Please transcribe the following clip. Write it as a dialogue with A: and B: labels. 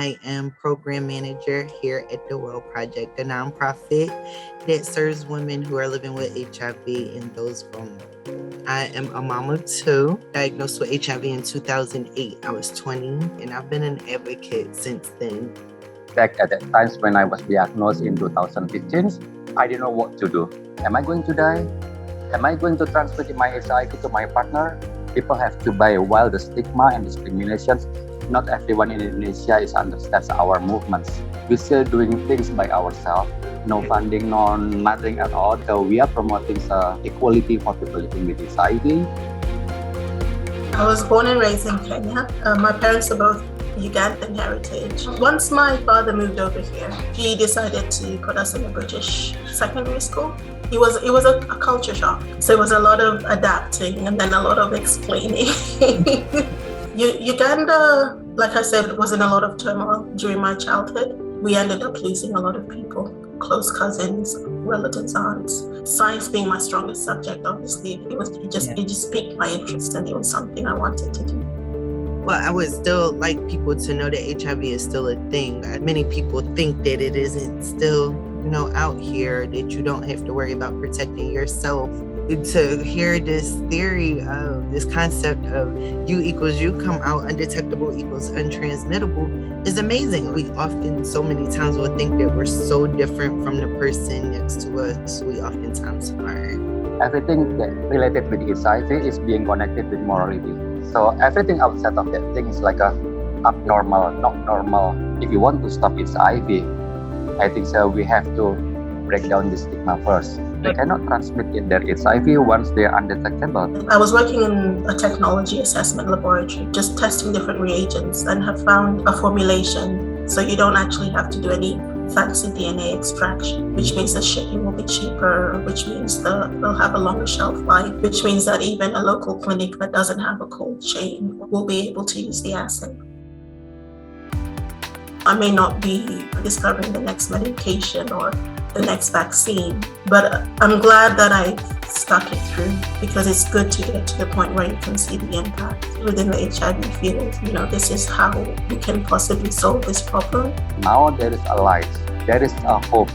A: I am program manager here at the Well Project, a nonprofit that serves women who are living with HIV and those vulnerable. I am a mom of two, diagnosed with HIV in 2008. I was 20, and I've been an advocate since then.
B: Back at that times when I was diagnosed in 2015, I didn't know what to do. Am I going to die? Am I going to transmit my HIV to my partner? People have to buy while the stigma and discriminations. Not everyone in Indonesia understands our movements. We're still doing things by ourselves. No funding, no nothing at all. So we are promoting equality for people living with HIV.
C: I was born and raised in Kenya. My parents are both Ugandan heritage. Once my father moved over here, he decided to put us in a British secondary school. It was a culture shock. So it was a lot of adapting and then a lot of explaining. Uganda, like I said, was in a lot of turmoil during my childhood. We ended up losing a lot of people, close cousins, relatives, aunts. Science being my strongest subject, obviously, it just piqued my interest and it was something I wanted to do.
A: Well, I would still like people to know that HIV is still a thing. Many people think that it isn't still, out here, that you don't have to worry about protecting yourself. To hear this theory of this concept of U equals you come out, undetectable equals untransmittable is amazing. We often, so many times, will think that we're so different from the person next to us. We oftentimes are.
B: Everything that related with HIV is being connected with morality. So everything outside of that thing is like a abnormal, not normal. If you want to stop HIV, I think so we have to break down the stigma first. They cannot transmit their HIV once they are undetectable.
C: I was working in a technology assessment laboratory, just testing different reagents, and have found a formulation so you don't actually have to do any fancy DNA extraction, which means the shipping will be cheaper, which means they'll have a longer shelf life, which means that even a local clinic that doesn't have a cold chain will be able to use the assay. I may not be discovering the next medication or the next vaccine, but I'm glad that I stuck it through because it's good to get to the point where you can see the impact within the HIV field. This is how we can possibly solve this problem.
B: Now there is a light, there is a hope.